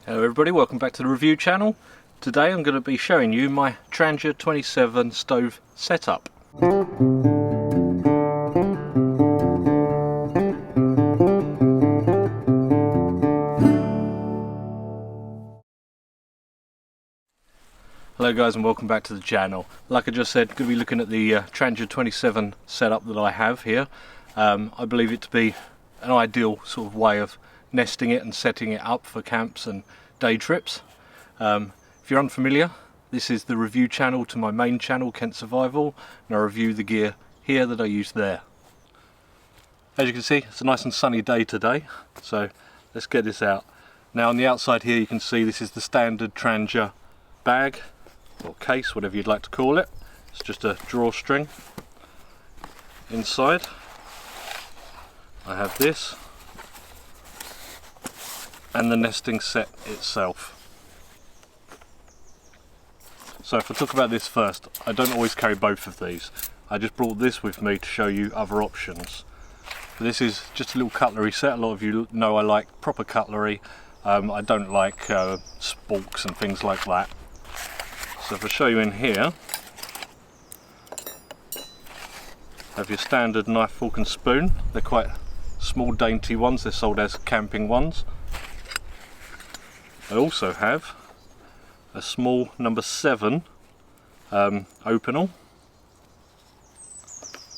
Hello everybody, welcome back to the review channel. Today I'm going to be showing you my Trangia 27 stove setup. Hello guys and welcome back to the channel. Like I just said, going to be looking at the Trangia 27 setup that I have here. I believe it to be an ideal sort of way of nesting it and setting it up for camps and day trips. If you're unfamiliar, this is the review channel to my main channel, Kent Survival, and I review the gear here that I use there. As you can see, it's a nice and sunny day today, so let's get this out. Now on the outside here you can see this is the standard Trangia bag or case, whatever you'd like to call it. It's just a drawstring. Inside I have this and the nesting set itself. So if I talk about this first, I don't always carry both of these. I just brought this with me to show you other options. This is just a little cutlery set. A lot of you know I like proper cutlery. I don't like sporks and things like that. So if I show you in here, have your standard knife, fork and spoon. They're quite small, dainty ones. They're sold as camping ones. I also have a small number 7 openal.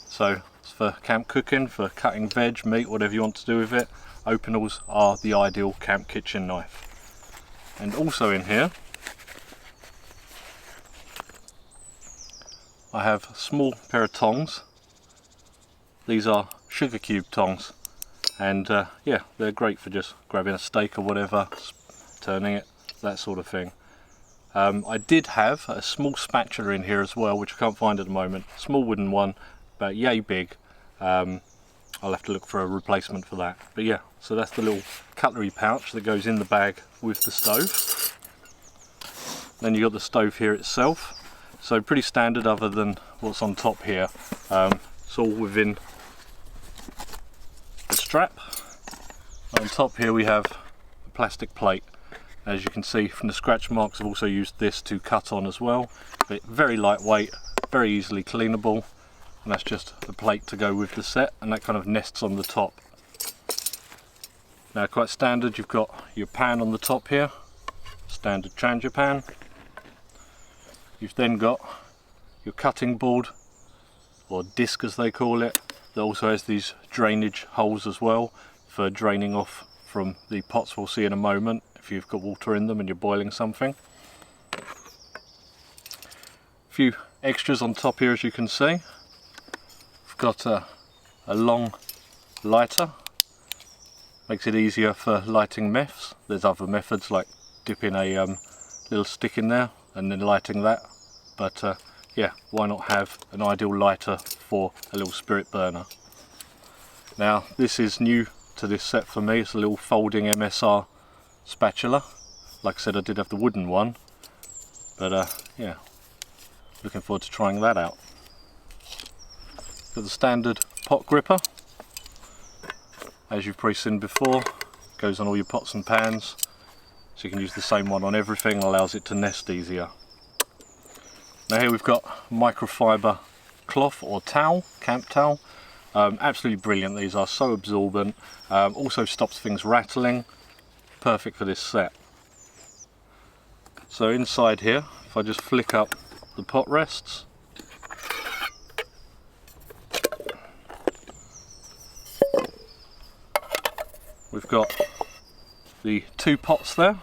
So it's for camp cooking, for cutting veg, meat, whatever you want to do with it. Openals are the ideal camp kitchen knife. And also in here I have a small pair of tongs. These are sugar cube tongs, and yeah, they're great for just grabbing a steak or whatever, turning it, that sort of thing. I did have a small spatula in here as well, which I can't find at the moment. Small wooden one, about yay big. I'll have to look for a replacement for that. But yeah, so that's the little cutlery pouch that goes in the bag with the stove. Then you've got the stove here itself. So pretty standard other than what's on top here. It's all within the strap. On top here we have a plastic plate. As you can see from the scratch marks, I've also used this to cut on as well. But very lightweight, very easily cleanable, and that's just the plate to go with the set, and that kind of nests on the top. Now quite standard, you've got your pan on the top here, standard Trangia pan. You've then got your cutting board, or disc as they call it, that also has these drainage holes as well for draining off from the pots we'll see in a moment if you've got water in them and you're boiling something. A few extras on top here, as you can see. We've got a long lighter, makes it easier for lighting meths. There's other methods like dipping a little stick in there and then lighting that, but yeah, why not have an ideal lighter for a little spirit burner. Now this is new to this set for me. It's a little folding MSR spatula. Like I said, I did have the wooden one, but yeah, looking forward to trying that out. Got the standard pot gripper, as you've probably seen before. Goes on all your pots and pans, so you can use the same one on everything. Allows it to nest easier. Now here we've got microfiber cloth or towel, camp towel. Absolutely brilliant, these are so absorbent. Also stops things rattling. Perfect for this set. So inside here, if I just flick up the pot rests, we've got the 2 pots there.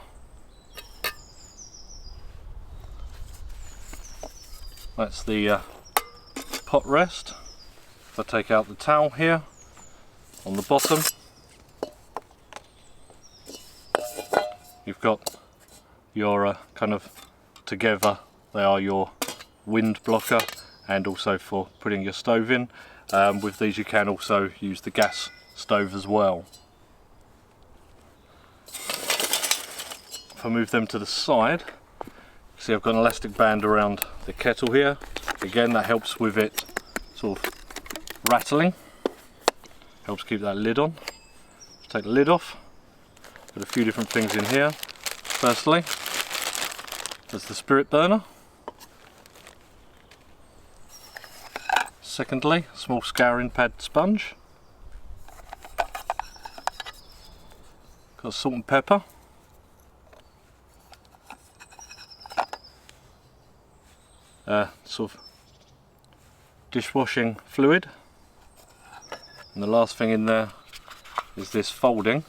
That's the pot rest. If I take out the towel here, on the bottom, you've got your kind of together, they are your wind blocker and also for putting your stove in. With these you can also use the gas stove as well. If I move them to the side, see I've got an elastic band around the kettle here. Again, that helps with it sort of rattling, helps keep that lid on. Just take the lid off. Got a few different things in here. Firstly, there's the spirit burner. Secondly, small scouring pad sponge. Got salt and pepper. Sort of dishwashing fluid. And the last thing in there is this folding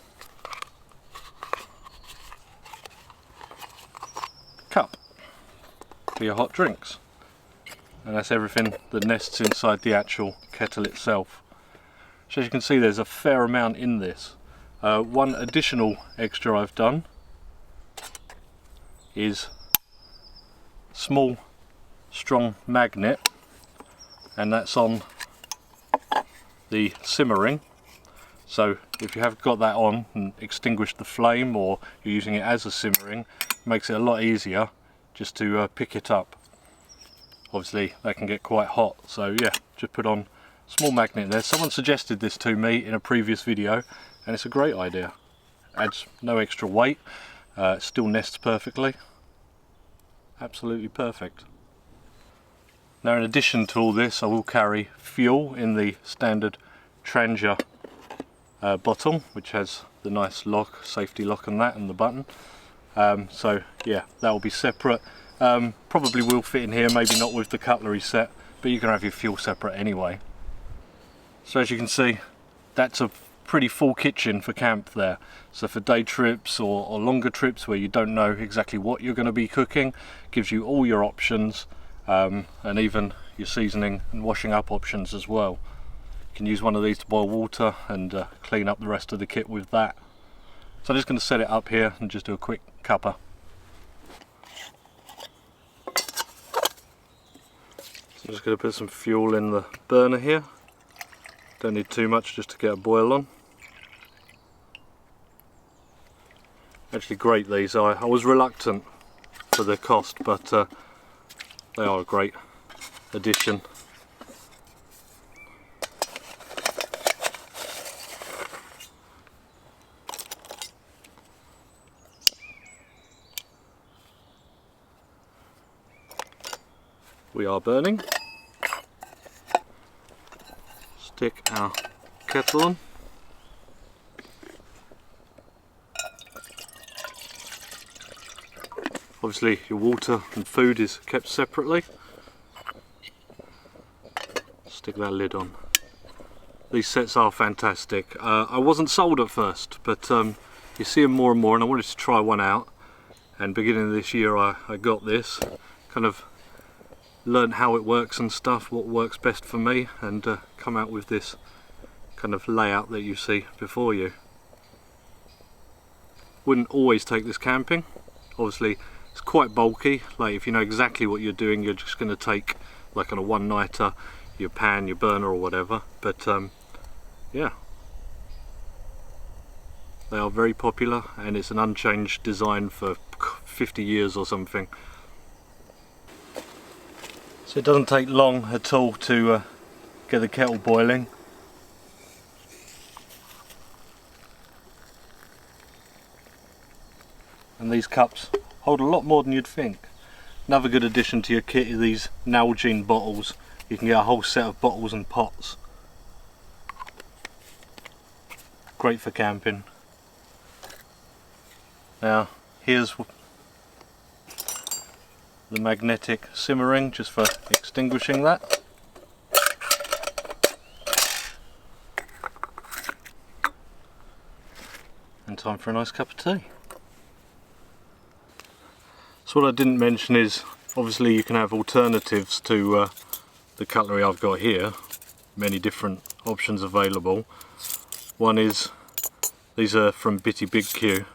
cup for your hot drinks. And that's everything that nests inside the actual kettle itself. So as you can see, there's a fair amount in this. One additional extra I've done is small strong magnet, and that's on the simmer ring. So if you have got that on and extinguished the flame, or you're using it as a simmer ring, it makes it a lot easier just to pick it up. Obviously that can get quite hot, so yeah, just put on a small magnet there. Someone suggested this to me in a previous video, and it's a great idea. Adds no extra weight, still nests perfectly. Absolutely perfect. Now, in addition to all this, I will carry fuel in the standard Trangia bottle, which has the nice lock, safety lock on that, and the button. So yeah, that will be separate. Probably will fit in here, maybe not with the cutlery set, but you can have your fuel separate anyway. So as you can see, that's a pretty full kitchen for camp there. So for day trips or longer trips where you don't know exactly what you're going to be cooking, gives you all your options, and even your seasoning and washing up options as well. You can use one of these to boil water and clean up the rest of the kit with that. So I'm just going to set it up here and just do a quick cuppa. So I'm just going to put some fuel in the burner here. Don't need too much, just to get a boil on. Actually great, these. I was reluctant for the cost, but they are a great addition. We are burning. Stick our kettle on. Obviously your water and food is kept separately. Stick that lid on. These sets are fantastic. I wasn't sold at first, but you see them more and more, and I wanted to try one out. And beginning of this year I got this, kind of learned how it works and stuff, what works best for me, and come out with this kind of layout that you see before you. Wouldn't always take this camping. Obviously it's quite bulky. Like if you know exactly what you're doing, you're just going to take, like on a one-nighter, your pan, your burner or whatever. But yeah, they are very popular, and it's an unchanged design for 50 years or something. So it doesn't take long at all to get the kettle boiling. And these cups hold a lot more than you'd think. Another good addition to your kit are these Angeline bottles. You can get a whole set of bottles and pots. Great for camping. Now here's the magnetic simmer ring, just for extinguishing that. And time for a nice cup of tea. So what I didn't mention is, obviously you can have alternatives to the cutlery I've got here. Many different options available. One is, these are from Bitty Big Q.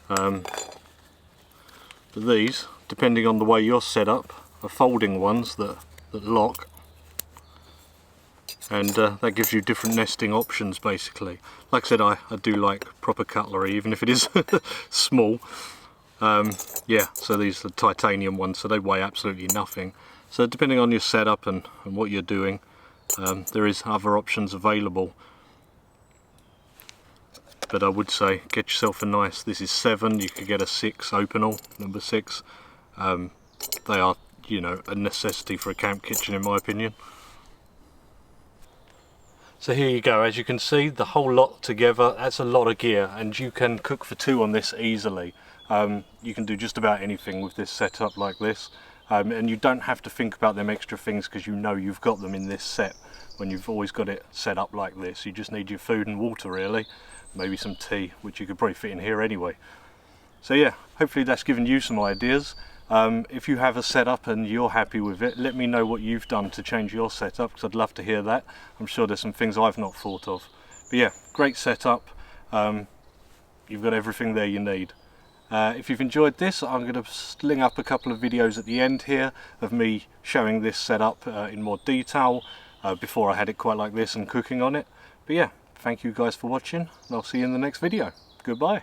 But these, depending on the way you're set up, are folding ones that lock. And that gives you different nesting options basically. Like I said, I do like proper cutlery, even if it is small. Yeah, so these are titanium ones, so they weigh absolutely nothing. So depending on your setup and what you're doing, there is other options available. but I would say get yourself a nice, this is 7, you could get a 6 Opinel, number 6. They are, you know, a necessity for a camp kitchen in my opinion. So here you go, as you can see, the whole lot together, that's a lot of gear, and you can cook for 2 on this easily. You can do just about anything with this setup like this, and you don't have to think about them extra things because you know you've got them in this set when you've always got it set up like this. You just need your food and water really, maybe some tea, which you could probably fit in here anyway. So yeah, hopefully that's given you some ideas. If you have a setup and you're happy with it, let me know what you've done to change your setup, because I'd love to hear that. I'm sure there's some things I've not thought of. But yeah, great setup. You've got everything there you need. If you've enjoyed this, I'm going to sling up a couple of videos at the end here of me showing this setup in more detail before I had it quite like this and cooking on it. But yeah, thank you guys for watching, and I'll see you in the next video. Goodbye.